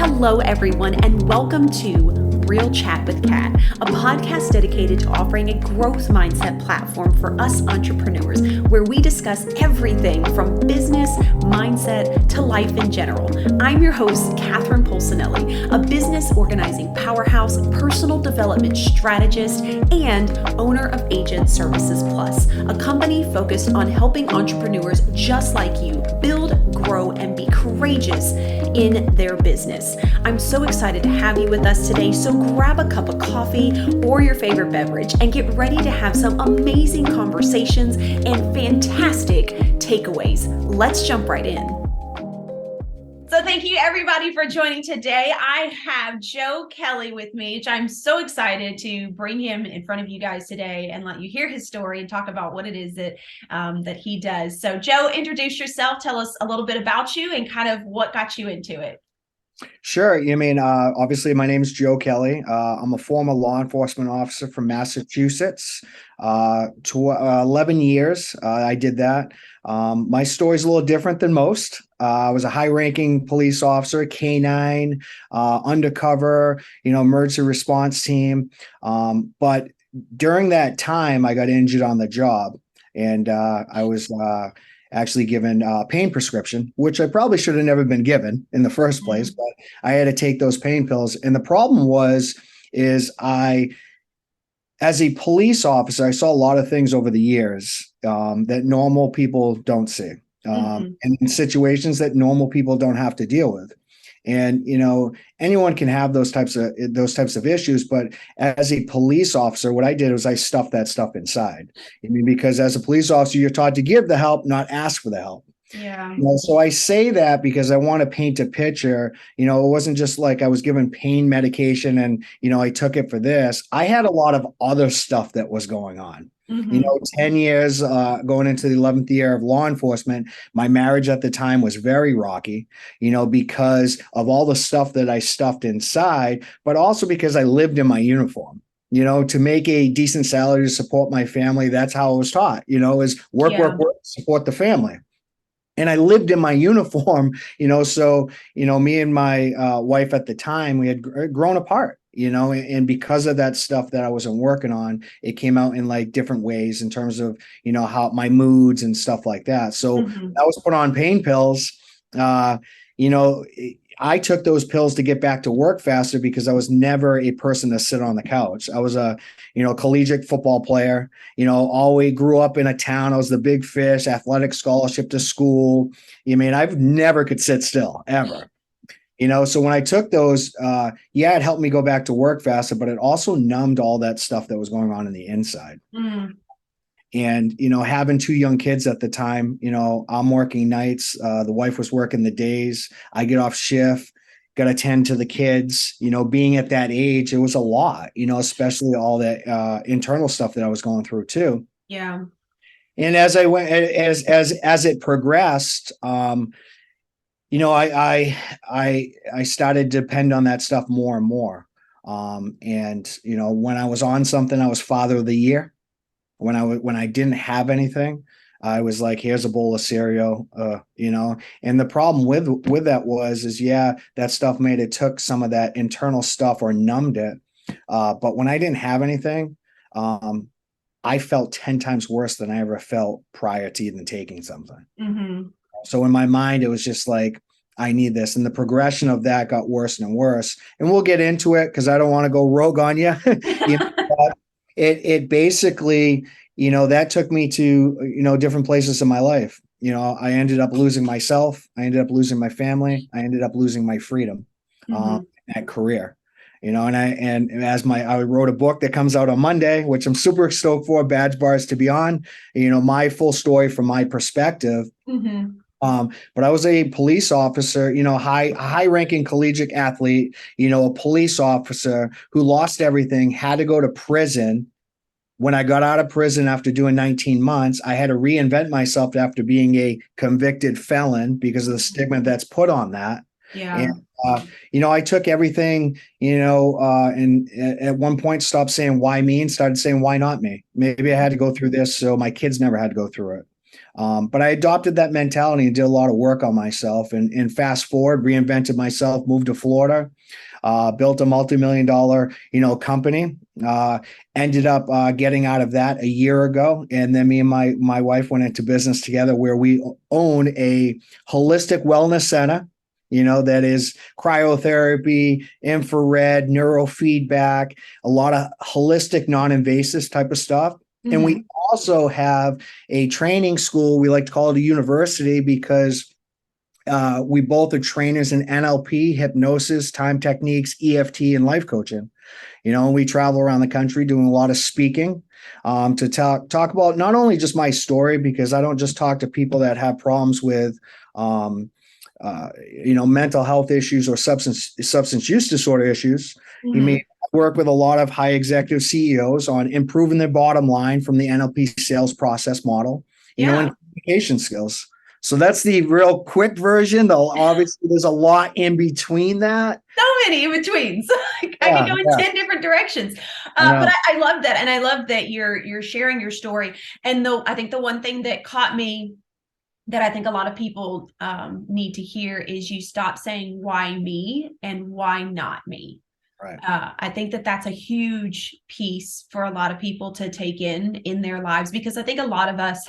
Hello, everyone, and welcome to Real Chat with Kat, a podcast dedicated to offering a growth mindset platform for us entrepreneurs, where we discuss everything from business, mindset, to life in general. I'm your host, Catherine Polsinelli, a business organizing powerhouse, personal development strategist, and owner of Agent Services Plus, a company focused on helping entrepreneurs just like you build, grow, and be courageous in their business. I'm so excited to have you with us today, so grab a cup of coffee or your favorite beverage and get ready to have some amazing conversations and fantastic takeaways. Let's jump right in. So thank you everybody for joining today. I have Joe Kelly with me, which I'm so excited to bring him in front of you guys today and let you hear his story and talk about what it is that he does. So Joe, introduce yourself, tell us a little bit about you and kind of what got you into it. Sure. Obviously, my name is Joe Kelly. I'm a former law enforcement officer from Massachusetts. 11 years I did that. My story's a little different than most. I was a high-ranking police officer, K-9, undercover, emergency response team. But during that time, I got injured on the job, and I was actually given a pain prescription, which I probably should have never been given in the first place, but I had to take those pain pills. And the problem as a police officer, I saw a lot of things over the years that normal people don't see, and in situations that normal people don't have to deal with. And, anyone can have those types of issues. But as a police officer, what I did was I stuffed that stuff inside. Because as a police officer, you're taught to give the help, not ask for the help. Yeah. So I say that because I want to paint a picture. It wasn't just like I was given pain medication and, I took it for this. I had a lot of other stuff that was going on. 10 years going into the 11th year of law enforcement, my marriage at the time was very rocky, because of all the stuff that I stuffed inside, but also because I lived in my uniform. To make a decent salary to support my family, that's how I was taught, is work, support the family. And I lived in my uniform, so, me and my wife at the time, we had grown apart, and because of that stuff that I wasn't working on, it came out in like different ways in terms of, how my moods and stuff like that. So I was put on pain pills. I took those pills to get back to work faster because I was never a person to sit on the couch. I was a, collegiate football player, always grew up in a town. I was the big fish, athletic scholarship to school. I've never could sit still ever, so when I took those, it helped me go back to work faster, but it also numbed all that stuff that was going on in the inside. And, having two young kids at the time, I'm working nights. The wife was working the days. I get off shift, got to tend to the kids, being at that age, it was a lot, especially all that internal stuff that I was going through too. Yeah. And as I went, as it progressed, I started to depend on that stuff more and more. When I was on something, I was Father of the Year. When I didn't have anything, I was like, here's a bowl of cereal, and the problem with that was that stuff took some of that internal stuff or numbed it. But when I didn't have anything, I felt 10 times worse than I ever felt prior to even taking something. So in my mind, it was just like, I need this. And the progression of that got worse and worse. And we'll get into it because I don't want to go rogue on you. It basically, that took me to, different places in my life. I ended up losing myself. I ended up losing my family. I ended up losing my freedom, that career, and I wrote a book that comes out on Monday, which I'm super stoked for, Badge Bars to be on, my full story from my perspective. But I was a police officer, high-ranking collegiate athlete, a police officer who lost everything, had to go to prison. When I got out of prison after doing 19 months, I had to reinvent myself after being a convicted felon because of the stigma that's put on that. Yeah. And, I took everything, and at one point stopped saying why me and started saying why not me. Maybe I had to go through this so my kids never had to go through it. But I adopted that mentality and did a lot of work on myself, and fast forward, reinvented myself, moved to Florida, built a multi-million-dollar, company. Ended up getting out of that a year ago, and then me and my wife went into business together, where we own a holistic wellness center. That is cryotherapy, infrared, neurofeedback, a lot of holistic, non-invasive type of stuff. Mm-hmm. And we also have a training school. We like to call it a university because we both are trainers in NLP, hypnosis, time techniques, EFT, and life coaching. We travel around the country doing a lot of speaking to talk about not only just my story, because I don't just talk to people that have problems with mental health issues or substance use disorder issues. Mm-hmm. I work with a lot of high executive CEOs on improving their bottom line from the NLP sales process model, and communication skills. So that's the real quick version, though. Obviously, there's a lot in between that. So many in betweens. I could go in 10 different directions. But I love that. And I love that you're sharing your story. And I think the one thing that caught me, that I think a lot of people need to hear, is you stop saying why me and why not me. Right. I think that's a huge piece for a lot of people to take in their lives, because I think a lot of us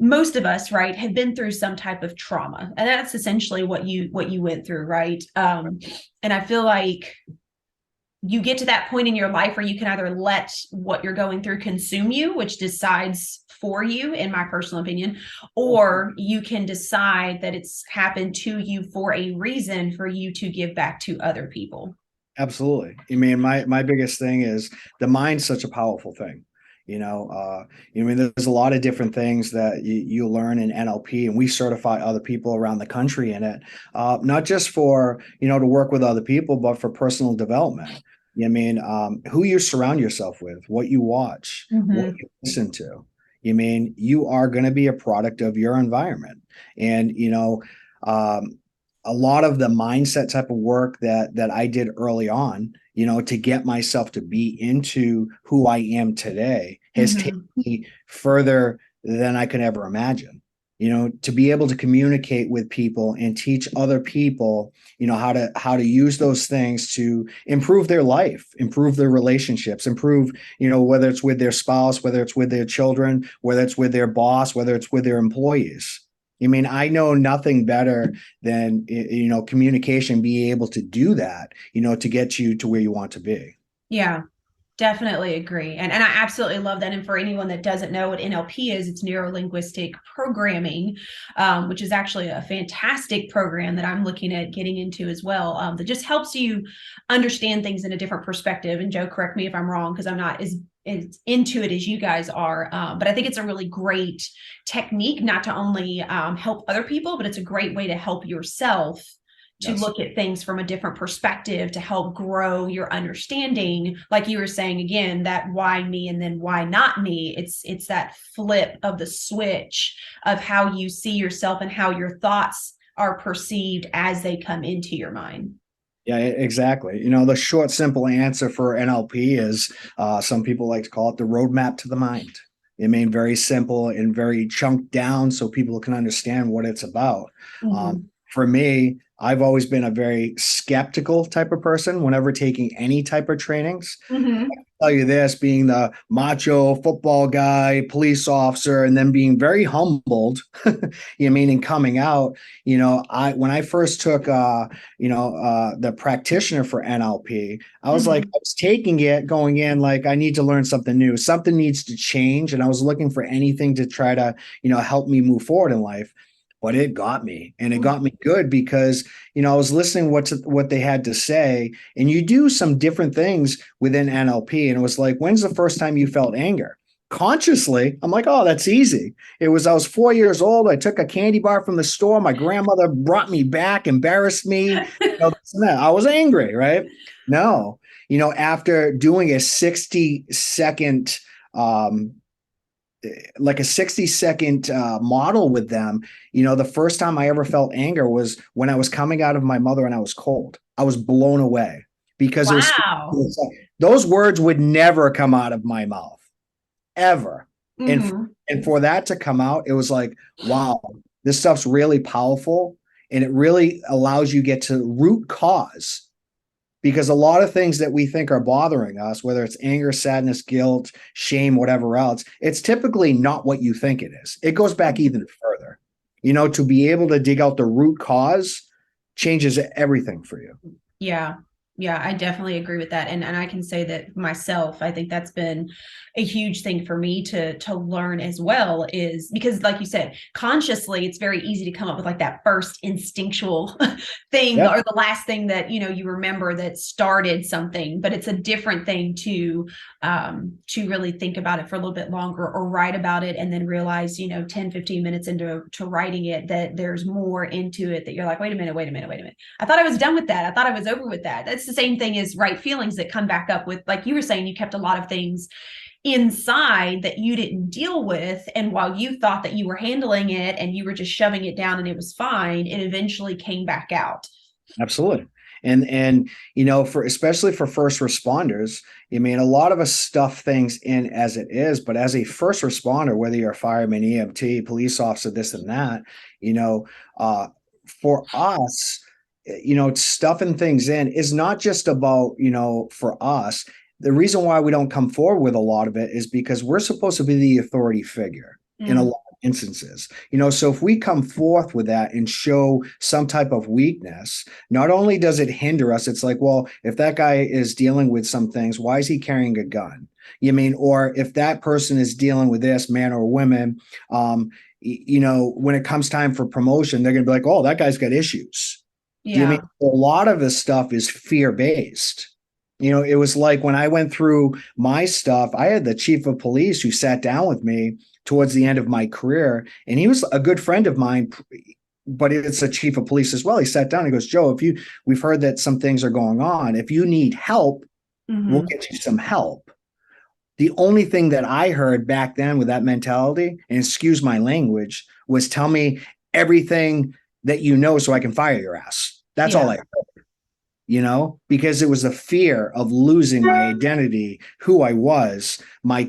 most of us, right, have been through some type of trauma, and that's essentially what you went through, right? And I feel like you get to that point in your life where you can either let what you're going through consume you, which decides for you, in my personal opinion, or you can decide that it's happened to you for a reason for you to give back to other people. Absolutely. My biggest thing is the mind's such a powerful thing. There's a lot of different things that you learn in NLP, and we certify other people around the country in it, not just for, to work with other people, but for personal development. Who you surround yourself with, what you watch, mm-hmm. what you listen to. You are going to be a product of your environment. And, a lot of the mindset type of work that I did early on, to get myself to be into who I am today, has mm-hmm. taken me further than I could ever imagine. To be able to communicate with people and teach other people, how to use those things to improve their life, improve their relationships, improve, whether it's with their spouse, whether it's with their children, whether it's with their boss, whether it's with their employees. I know nothing better than, communication, being able to do that, to get you to where you want to be. Yeah, definitely agree. And I absolutely love that. And for anyone that doesn't know what NLP is, it's neuro-linguistic programming, which is actually a fantastic program that I'm looking at getting into as well, that just helps you understand things in a different perspective. And Joe, correct me if I'm wrong, because I'm not as into it as you guys are. But I think it's a really great technique, not to only help other people, but it's a great way to help yourself to yes. look at things from a different perspective, to help grow your understanding. Like you were saying, again, that why me and then why not me. It's that flip of the switch of how you see yourself and how your thoughts are perceived as they come into your mind. Yeah, exactly. The short, simple answer for NLP is some people like to call it the roadmap to the mind. Very simple and very chunked down so people can understand what it's about. Mm-hmm. For me, I've always been a very skeptical type of person whenever taking any type of trainings. Mm-hmm. I can tell you this, being the macho football guy, police officer, and then being very humbled, and coming out, when I first took, the practitioner for NLP, I was mm-hmm. like, I was taking it going in, like, I need to learn something new. Something needs to change. And I was looking for anything to try to, help me move forward in life. But it got me, and it got me good because, I was listening what they had to say, and you do some different things within NLP. And it was like, when's the first time you felt anger? Consciously, I'm like, oh, that's easy. I was 4 years old. I took a candy bar from the store. My grandmother brought me back, embarrassed me. I was angry, right? No, after doing a 60-second, like a 60-second model with them, the first time I ever felt anger was when I was coming out of my mother and I was cold. I was blown away because wow. Those words would never come out of my mouth, ever. And Mm-hmm. and for that to come out, it was like, wow, this stuff's really powerful, and it really allows you get to root cause, because a lot of things that we think are bothering us, whether it's anger, sadness, guilt, shame, whatever else, it's typically not what you think it is. It goes back even further. To be able to dig out the root cause changes everything for you. Yeah. Yeah, I definitely agree with that. And I can say that myself, I think that's been a huge thing for me to learn as well, is because like you said, consciously it's very easy to come up with like that first instinctual thing, Yeah, or the last thing that you remember that started something. But it's a different thing to really think about it for a little bit longer, or write about it and then realize 10-15 minutes into writing it that there's more into it, that you're like, wait a minute, I thought I was done with that. I thought I was over with that. That's the same thing as right feelings that come back up with, like you were saying, you kept a lot of things inside that you didn't deal with. And while you thought that you were handling it and you were just shoving it down and it was fine, it eventually came back out. absolutely. And for especially for first responders, a lot of us stuff things in as it is, but as a first responder, whether you're a fireman, EMT, police officer, this and that, for us, stuffing things in is not just about, for us. The reason why we don't come forward with a lot of it is because we're supposed to be the authority figure in a lot of instances. So if we come forth with that and show some type of weakness, not only does it hinder us, it's like, well, if that guy is dealing with some things, why is he carrying a gun? Or if that person is dealing with this, man or women, when it comes time for promotion, they're going to be like, oh, that guy's got issues. Yeah. A lot of this stuff is fear-based. It was like when I went through my stuff, I had the chief of police who sat down with me towards the end of my career, and he was a good friend of mine, but it's a chief of police as well. He sat down and he goes, Joe, we've heard that some things are going on. If you need help, we'll get you some help. The only thing that I heard back then with that mentality, and excuse my language, was tell me everything that you know so I can fire your ass. That's all I heard, because it was the fear of losing my identity, who I was, my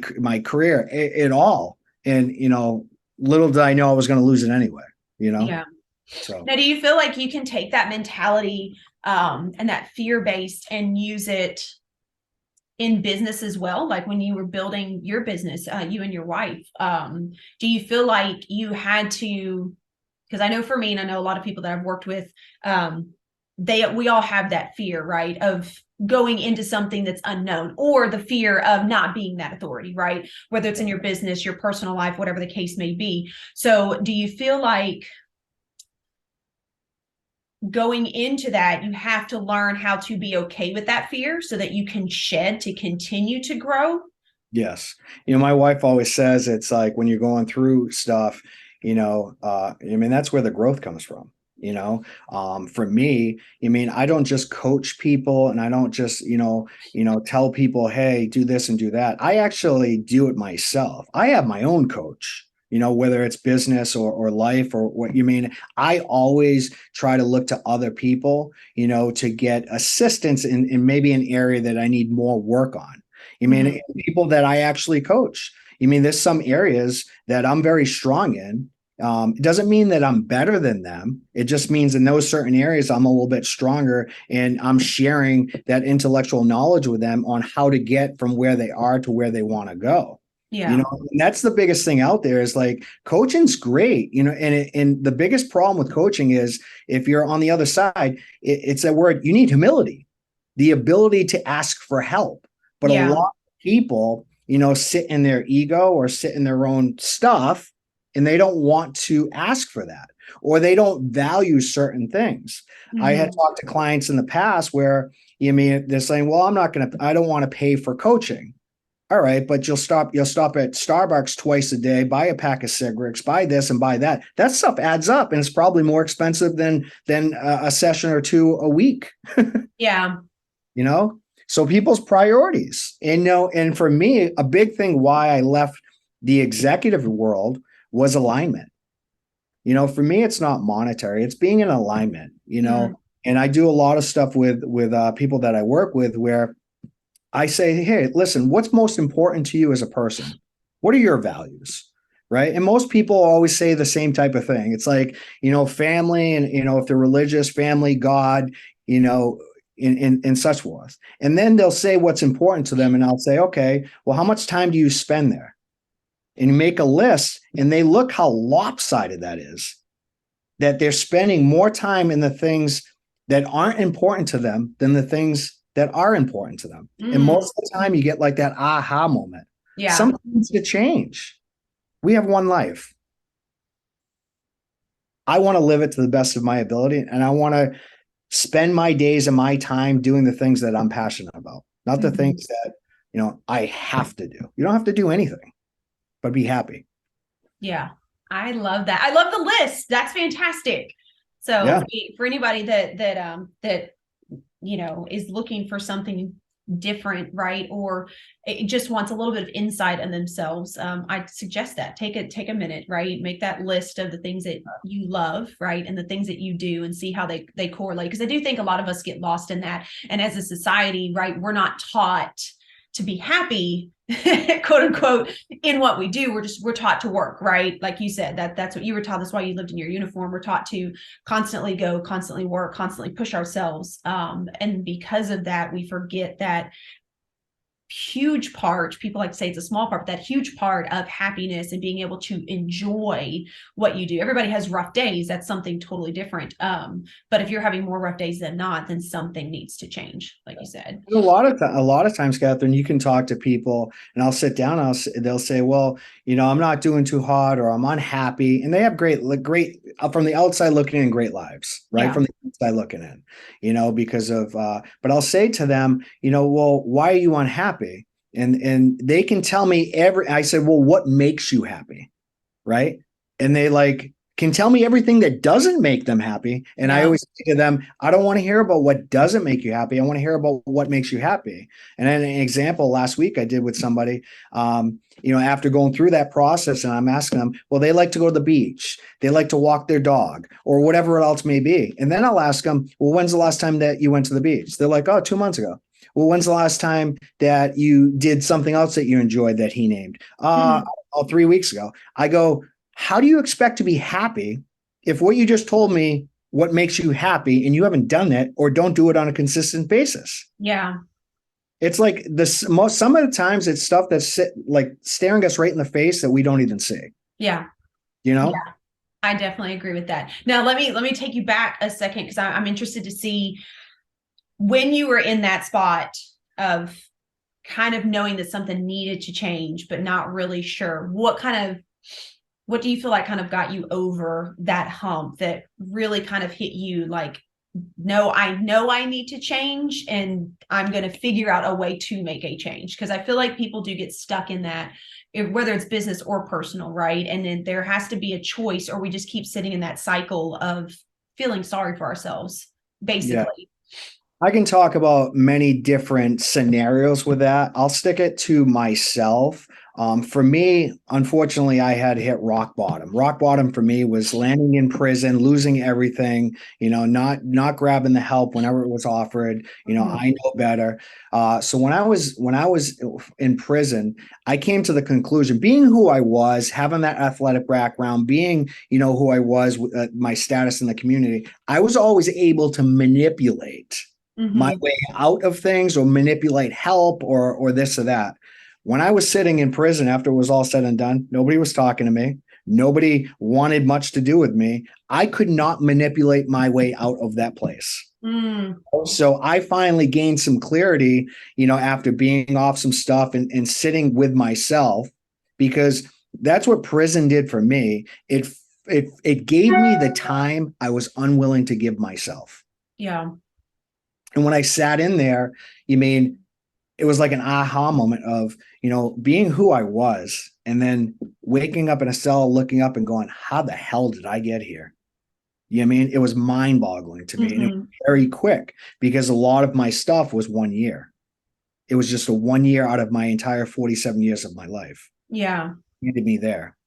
career, it all. And, little did I know I was going to lose it anyway, Yeah. So now, do you feel like you can take that mentality and that fear-based and use it in business as well? Like when you were building your business, you and your wife, do you feel like you had to, because I know for me, and I know a lot of people that I've worked with, we all have that fear, right, of going into something that's unknown, or the fear of not being that authority, right? Whether it's in your business, your personal life, whatever the case may be. So do you feel like going into that, you have to learn how to be okay with that fear so that you can shed to continue to grow? Yes. My wife always says it's like when you're going through stuff, that's where the growth comes from. For me, I don't just coach people, and I don't just, tell people, hey, do this and do that. I actually do it myself. I have my own coach, whether it's business or life or what I always try to look to other people, to get assistance in maybe an area that I need more work on. People that I actually coach. There's some areas that I'm very strong in. It doesn't mean that I'm better than them. It just means in those certain areas, I'm a little bit stronger, and I'm sharing that intellectual knowledge with them on how to get from where they are to where they want to go. Yeah. And that's the biggest thing out there is like coaching's great, and the biggest problem with coaching is if you're on the other side, it's that word, you need humility, the ability to ask for help. But a lot of people, sit in their ego or sit in their own stuff, and they don't want to ask for that, or they don't value certain things. I had talked to clients in the past where, they're saying, well, I don't want to pay for coaching. All right, but you'll stop at Starbucks twice a day, buy a pack of cigarettes, buy this and buy that. That stuff adds up, and it's probably more expensive than a session or two a week. Yeah. So people's priorities, and for me, a big thing why I left the executive world was alignment. For me, it's not monetary, it's being in alignment, and I do a lot of stuff with people that I work with where I say, hey, listen, what's most important to you as a person? What are your values? Right. And most people always say the same type of thing. It's like, family and, if they're religious, family, God, and such forth. And then they'll say what's important to them. And I'll say, okay, well, how much time do you spend there? And you make a list and they look how lopsided that is, that they're spending more time in the things that aren't important to them than the things that are important to them. And most of the time you get like that aha moment. Yeah. Something needs to change. We have one life. I want to live it to the best of my ability. And I want to spend my days and my time doing the things that I'm passionate about, not the things that, I have to do. You don't have to do anything, but be happy. Yeah. I love that. I love the list. That's fantastic. So Yeah. for anybody that is looking for something different, right, or it just wants a little bit of insight in themselves, I'd suggest that take a minute, right, make that list of the things that you love, right, and the things that you do, and see how they correlate, because I do think a lot of us get lost in that. And as a society, right, we're not taught to be happy, quote unquote, in what we do. We're taught to work, right? Like you said, that's what you were taught. That's why you lived in your uniform. We're taught to constantly go, constantly work, constantly push ourselves. And because of that, we forget that huge part. People like to say it's a small part, but that huge part of happiness and being able to enjoy what you do. Everybody has rough days. That's something totally different. But if you're having more rough days than not, then something needs to change, like you said. A lot of times, Catherine, you can talk to people and I'll sit down, they'll say, well, I'm not doing too hot, or I'm unhappy. And they have great, from the outside looking in, great lives, right? Yeah. From the outside looking in, because of, but I'll say to them, well, why are you unhappy? And they can tell me I said, well, what makes you happy? Right. And they can tell me everything that doesn't make them happy. And I always say to them, I don't want to hear about what doesn't make you happy. I want to hear about what makes you happy. And then an example last week I did with somebody, after going through that process, and I'm asking them, well, they like to go to the beach. They like to walk their dog, or whatever else may be. And then I'll ask them, well, when's the last time that you went to the beach? They're like, oh, 2 months ago. Well, when's the last time that you did something else that you enjoyed that he named? 3 weeks ago. I go, how do you expect to be happy if what you just told me, what makes you happy, and you haven't done it or don't do it on a consistent basis? Yeah. It's like some of the times it's stuff that's staring us right in the face that we don't even see. Yeah. Yeah. I definitely agree with that. Now, let me take you back a second, because I'm interested to see when you were in that spot of kind of knowing that something needed to change, but not really sure. What do you feel like kind of got you over that hump that really kind of hit you like, no, I know I need to change, and I'm going to figure out a way to make a change? Because I feel like people do get stuck in that, whether it's business or personal, right? And then there has to be a choice, or we just keep sitting in that cycle of feeling sorry for ourselves, basically. Yeah. I can talk about many different scenarios with that. I'll stick it to myself. For me, unfortunately, I had hit rock bottom. Rock bottom for me was landing in prison, losing everything, not grabbing the help whenever it was offered. I know better. So when I was in prison, I came to the conclusion, being who I was, having that athletic background, being, who I was, my status in the community, I was always able to manipulate my way out of things, or manipulate help, or this or that. When I was sitting in prison, after it was all said and done, nobody was talking to me. Nobody wanted much to do with me. I could not manipulate my way out of that place. So I finally gained some clarity, after being off some stuff and sitting with myself, because that's what prison did for me. It gave me the time I was unwilling to give myself. Yeah. And when I sat in there, it was like an aha moment of, being who I was, and then waking up in a cell, looking up and going, how the hell did I get here? It was mind boggling to me. And it was very quick, because a lot of my stuff was 1 year. It was just a 1 year out of my entire 47 years of my life. Yeah. Handed me there.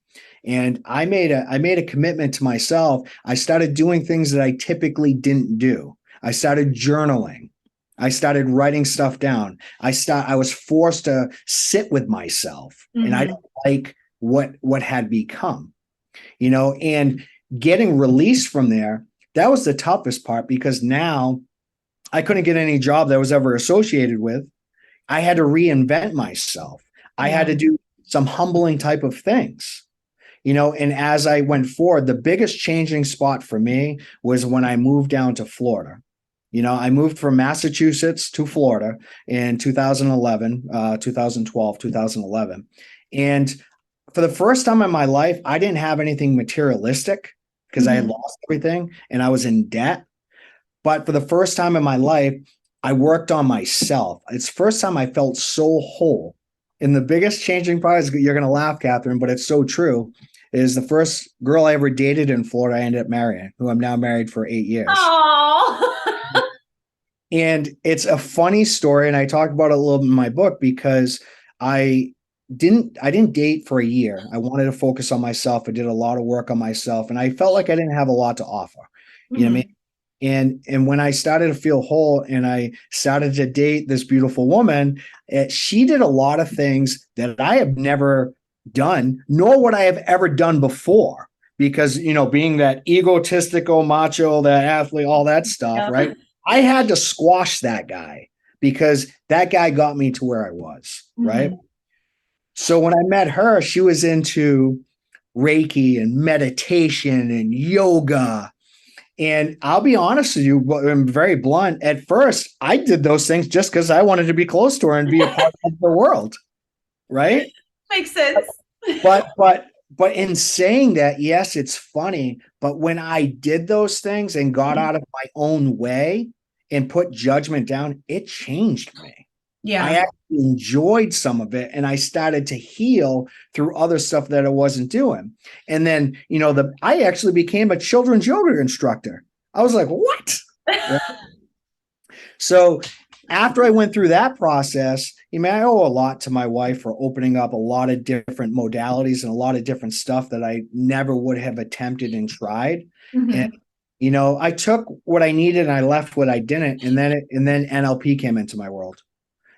And I made a commitment to myself. I started doing things that I typically didn't do. I started journaling. I started writing stuff down. I was forced to sit with myself, and I didn't like what had become, and getting released from there. That was the toughest part, because now I couldn't get any job that I was ever associated with. I had to reinvent myself. I had to do some humbling type of things, and as I went forward, the biggest changing spot for me was when I moved down to Florida. I moved from Massachusetts to Florida in 2011, 2012, 2011. And for the first time in my life, I didn't have anything materialistic because I had lost everything and I was in debt. But for the first time in my life, I worked on myself. It's the first time I felt so whole. And the biggest changing part is, you're going to laugh, Catherine, but it's so true, is the first girl I ever dated in Florida I ended up marrying, who I'm now married for 8 years. Oh. And it's a funny story, and I talk about it a little bit in my book, because I didn't date for a year. I wanted to focus on myself. I did a lot of work on myself, and I felt like I didn't have a lot to offer. You know what I mean? And when I started to feel whole and I started to date this beautiful woman, she did a lot of things that I have never done, nor would I have ever done before, because, being that egotistical macho, that athlete, all that stuff, right? I had to squash that guy, because that guy got me to where I was, right? So when I met her, she was into Reiki and meditation and yoga. And I'll be honest with you, I'm very blunt. At first, I did those things just because I wanted to be close to her and be a part of the world, right? Makes sense. But in saying that, yes, it's funny. But when I did those things and got out of my own way and put judgment down, it changed me. Yeah. I actually enjoyed some of it, and I started to heal through other stuff that I wasn't doing. And then, I actually became a children's yoga instructor. I was like, what? Right? So after I went through that process, I owe a lot to my wife for opening up a lot of different modalities and a lot of different stuff that I never would have attempted and tried. And, I took what I needed and I left what I didn't. And then NLP came into my world,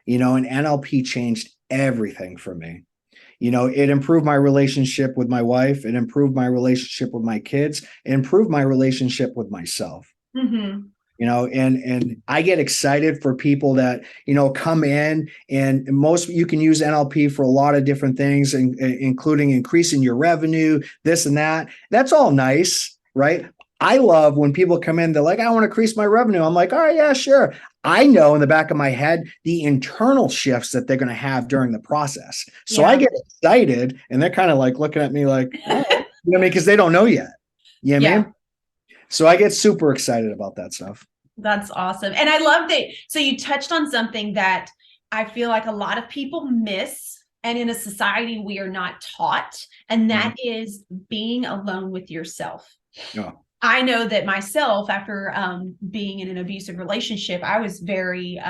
and NLP changed everything for me. It improved my relationship with my wife. It improved my relationship with my kids. It improved my relationship with myself. And I get excited for people that, come in, and you can use NLP for a lot of different things, including increasing your revenue, this and that. That's all nice, right? I love when people come in, they're like, I want to increase my revenue. I'm like, all right, yeah, sure. I know in the back of my head the internal shifts that they're going to have during the process. So I get excited, and they're kind of like looking at me like, oh, because they don't know yet. You know what I mean? So I get super excited about that stuff. That's awesome. And I love that. So you touched on something that I feel like a lot of people miss, and in a society we are not taught, and that is being alone with yourself. Yeah. I know that myself, after being in an abusive relationship, I was very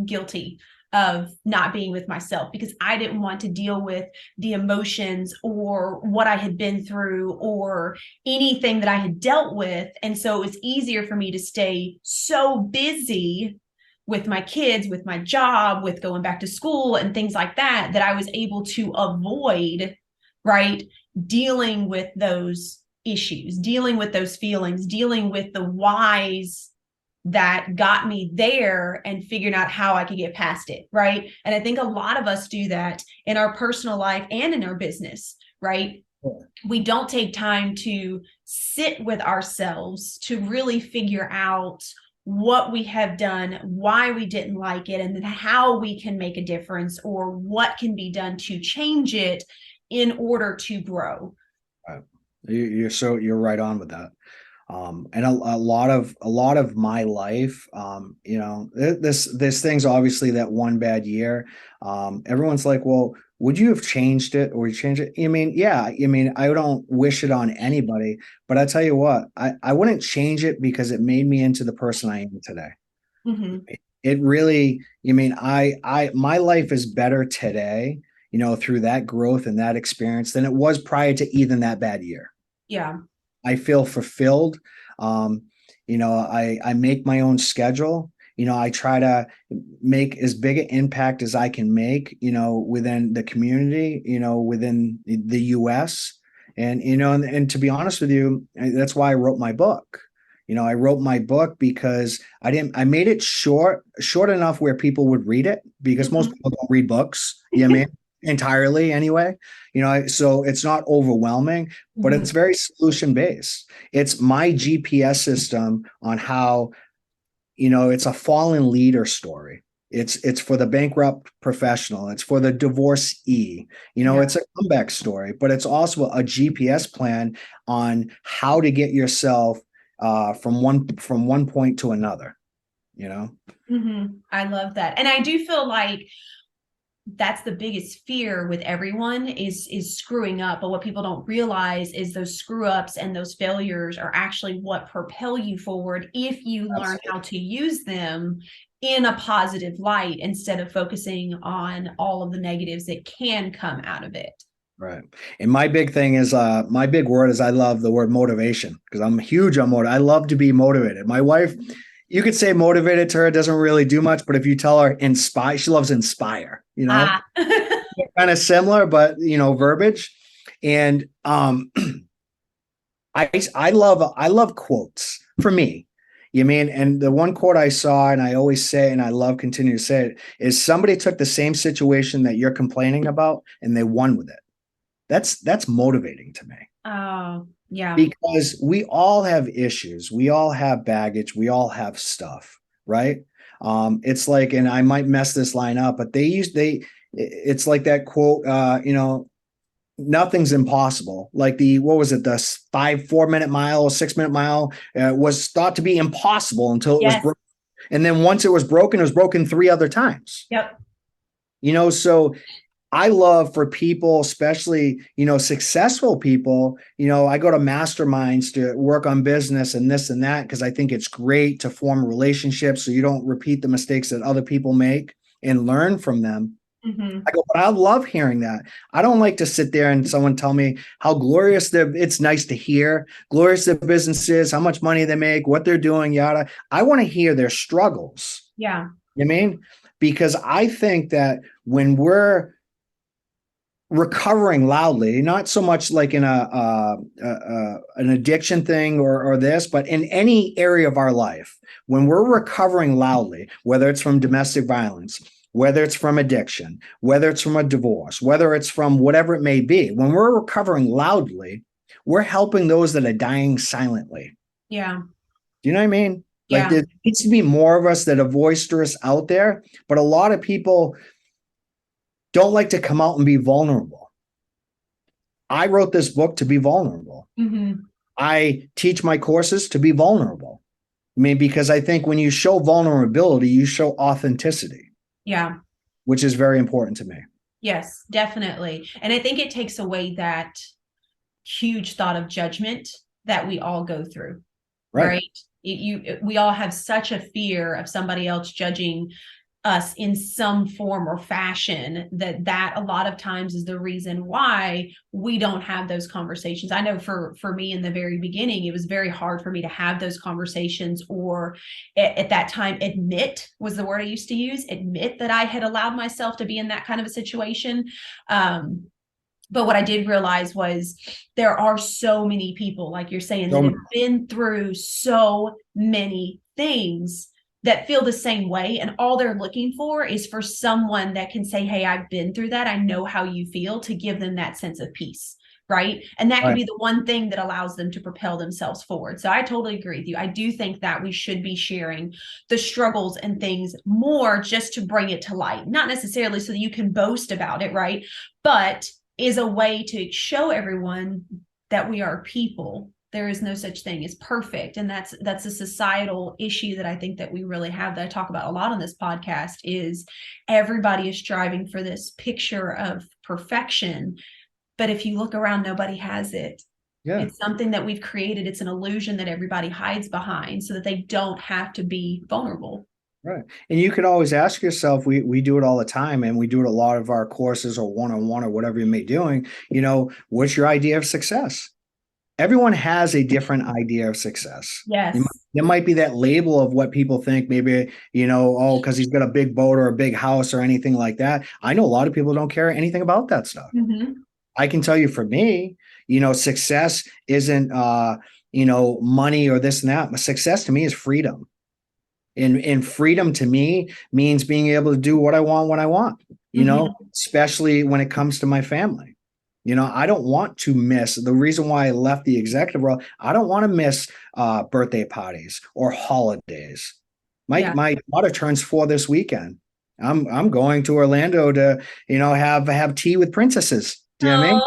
guilty of not being with myself, because I didn't want to deal with the emotions or what I had been through or anything that I had dealt with. And so it was easier for me to stay so busy with my kids, with my job, with going back to school and things like that, that I was able to avoid, right, dealing with those issues, dealing with those feelings, dealing with the whys that got me there, and figuring out how I could get past it, right? And I think a lot of us do that in our personal life and in our business, right? We don't take time to sit with ourselves to really figure out what we have done, why we didn't like it, and then how we can make a difference, or what can be done to change it in order to grow. You're right on with that. And a lot of my life, this thing's obviously that one bad year. Everyone's like, well, would you have changed it, or you change it? Yeah. I don't wish it on anybody, but I tell you what, I wouldn't change it, because it made me into the person I am today. It really, my life is better today, through that growth and that experience, than it was prior to even that bad year. Yeah. I feel fulfilled. I make my own schedule, I try to make as big an impact as I can make, within the community, within the US. And to be honest with you, that's why I wrote my book. I wrote my book because I made it short enough where people would read it, because most people don't read books, entirely anyway, so it's not overwhelming, but it's very solution based. It's my GPS system on how, it's a fallen leader story. It's for the bankrupt professional. It's for the divorcee. It's a comeback story, but it's also a GPS plan on how to get yourself from one point to another. I love that. And I do feel like that's the biggest fear with everyone is screwing up. But what people don't realize is those screw ups and those failures are actually what propel you forward if you learn how to use them in a positive light instead of focusing on all of the negatives that can come out of it. Right. And my big thing is, my big word is, I love the word motivation, because I'm huge on motivation. I love to be motivated. My wife, you could say motivated to her, doesn't really do much, but if you tell her inspire, she loves inspire, kind of similar, but verbiage. And I love quotes for me. And the one quote I saw, and I always say, and I love continue to say it, is somebody took the same situation that you're complaining about and they won with it. That's motivating to me. Oh, yeah. Because we all have issues. We all have baggage. We all have stuff, right? It's like, and I might mess this line up, but it's like that quote, nothing's impossible. Like what was it? The 4-minute mile or 6-minute mile was thought to be impossible until it was broken. And then once it was broken 3 other times. Yep. So I love for people, especially, successful people, I go to masterminds to work on business and this and that, because I think it's great to form relationships so you don't repeat the mistakes that other people make and learn from them. I go, but I love hearing that. I don't like to sit there and someone tell me how glorious it's nice to hear, glorious their business is, how much money they make, what they're doing, yada. I want to hear their struggles. Yeah. Because I think that when we're recovering loudly, not so much like in an addiction thing or this, but in any area of our life, when we're recovering loudly, whether it's from domestic violence, whether it's from addiction, whether it's from a divorce, whether it's from whatever it may be, when we're recovering loudly, we're helping those that are dying silently. Yeah. Do you know what I mean? Yeah. Like, there needs to be more of us that are boisterous out there, but a lot of people don't like to come out and be vulnerable. I wrote this book to be vulnerable. I teach my courses to be vulnerable. Because I think when you show vulnerability, you show authenticity. Yeah. Which is very important to me. Yes, definitely. And I think it takes away that huge thought of judgment that we all go through. Right? We all have such a fear of somebody else judging us in some form or fashion that a lot of times is the reason why we don't have those conversations. I know for me in the very beginning, it was very hard for me to have those conversations, or at that time, admit was the word I used to use, admit that I had allowed myself to be in that kind of a situation. But what I did realize was there are so many people, like you're saying, that have been through so many things that feel the same way. And all they're looking for is for someone that can say, hey, I've been through that. I know how you feel, to give them that sense of peace. Right. And that can be the one thing that allows them to propel themselves forward. So I totally agree with you. I do think that we should be sharing the struggles and things more just to bring it to light, not necessarily so that you can boast about it. Right. But is a way to show everyone that we are people. There is no such thing as perfect. And that's a societal issue that I think that we really have, that I talk about a lot on this podcast, is everybody is striving for this picture of perfection. But if you look around, nobody has it. Yeah. It's something that we've created. It's an illusion that everybody hides behind so that they don't have to be vulnerable. Right. And you could always ask yourself, we do it all the time, and we do it a lot of our courses or one-on-one or whatever you may be doing, what's your idea of success? everyone has a different idea of success. Yes. There might be that label of what people think, maybe, oh, because he's got a big boat or a big house or anything like that. I know a lot of people don't care anything about that stuff. Mm-hmm. I can tell you for me, success isn't, money or this and that. Success to me is freedom. And freedom to me means being able to do what I want when I want, especially when it comes to my family. I don't want to miss the reason why I left the executive world. I don't want to miss birthday parties or holidays. My daughter turns 4 this weekend. I'm going to Orlando to, have tea with princesses. Do you know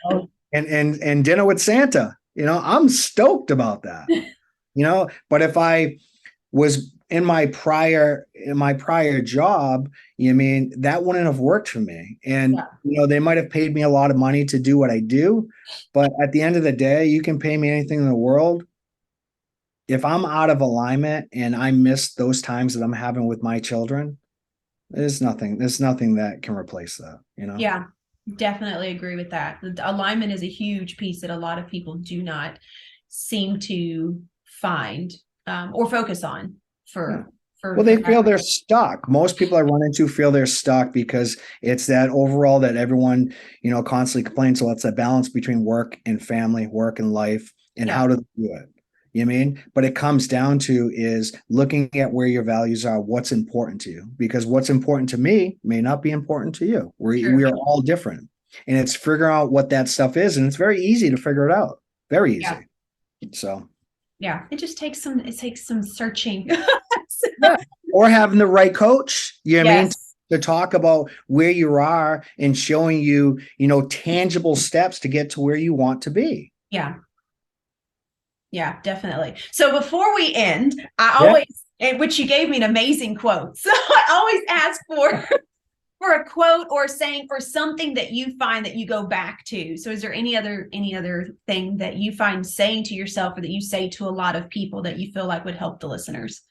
what I mean? And dinner with Santa. I'm stoked about that. But if I was in my prior job, that wouldn't have worked for me. And they might have paid me a lot of money to do what I do, but at the end of the day, you can pay me anything in the world. If I'm out of alignment and I miss those times that I'm having with my children, there's nothing that can replace that. Yeah, definitely agree with that. The alignment is a huge piece that a lot of people do not seem to find or focus on they feel they're stuck. Most people I run into feel they're stuck because it's that overall that everyone, constantly complains. So it's a balance between work and family, work and life, and how to do it. You know what I mean? But it comes down to is looking at where your values are, what's important to you, because what's important to me may not be important to you. We are all different, and it's figuring out what that stuff is. And it's very easy to figure it out. Very easy. So. Yeah, it just takes some searching. Or having the right coach, you know what I mean, to talk about where you are and showing you, tangible steps to get to where you want to be. Yeah. Yeah, definitely. So before we end, I always, which you gave me an amazing quote. So I always ask for a quote or saying or something that you find that you go back to. So is there any other thing that you find saying to yourself or that you say to a lot of people that you feel like would help the listeners?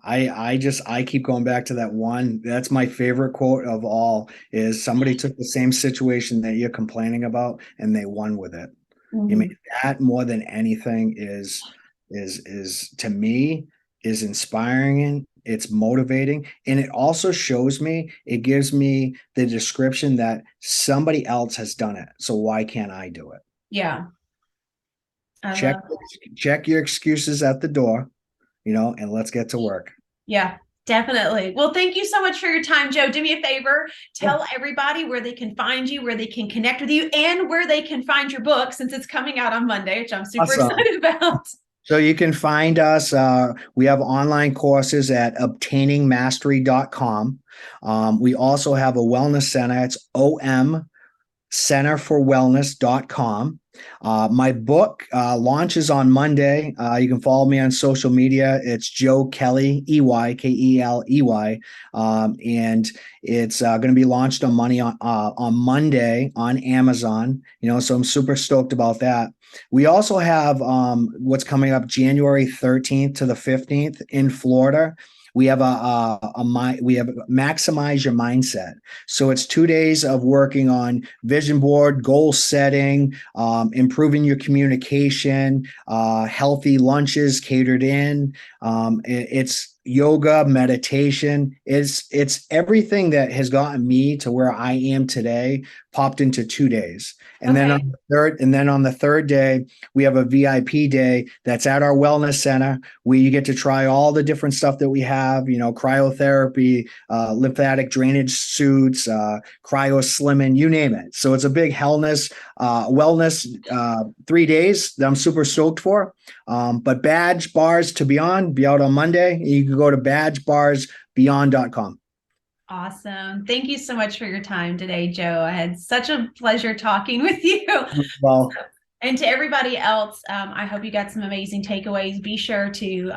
I keep going back to that one. That's my favorite quote of all is somebody took the same situation that you're complaining about and they won with it. Mm-hmm. I mean, that more than anything is to me is inspiring. It's motivating. And it also shows me, it gives me the description that somebody else has done it. So why can't I do it? Yeah. Check your excuses at the door, and let's get to work. Yeah, definitely. Well, thank you so much for your time, Joe. Do me a favor, tell everybody where they can find you, where they can connect with you, and where they can find your book since it's coming out on Monday, which I'm super excited about. So you can find us. We have online courses at obtainingmastery.com. We also have a wellness center. It's omcenterforwellness.com. My book launches on Monday. You can follow me on social media. It's Joe Kelly, EY, Keley. And it's going to be launched on Monday on Amazon. So I'm super stoked about that. We also have what's coming up January 13th to the 15th in Florida. We have we have Maximize Your Mindset. So it's 2 days of working on vision board, goal setting, improving your communication, healthy lunches catered in. It's yoga, meditation. It's everything that has gotten me to where I am today popped into 2 days. And then on the third day, we have a VIP day that's at our wellness center where you get to try all the different stuff that we have, cryotherapy, lymphatic drainage suits, cryo slimming, you name it. So it's a big wellness 3 days that I'm super stoked for. But Badge Bars to Beyond be out on Monday. You can go to badgebarsbeyond.com. Awesome. Thank you so much for your time today, Joe. I had such a pleasure talking with you. Well, and to everybody else, I hope you got some amazing takeaways. Be sure to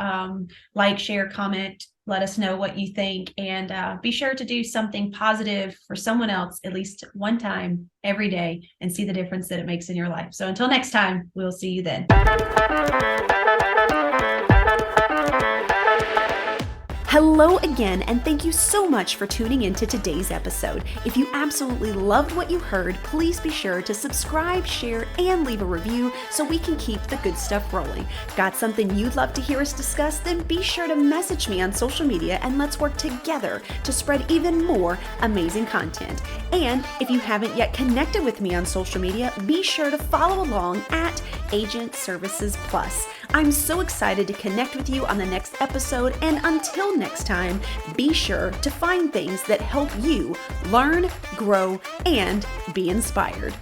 like, share, comment, let us know what you think, and be sure to do something positive for someone else at least one time every day and see the difference that it makes in your life. So until next time, we'll see you then. Hello again, and thank you so much for tuning in to today's episode. If you absolutely loved what you heard, please be sure to subscribe, share, and leave a review so we can keep the good stuff rolling. Got something you'd love to hear us discuss? Then be sure to message me on social media and let's work together to spread even more amazing content. And if you haven't yet connected with me on social media, be sure to follow along at Agent Services Plus. I'm so excited to connect with you on the next episode, and until next time, be sure to find things that help you learn, grow, and be inspired.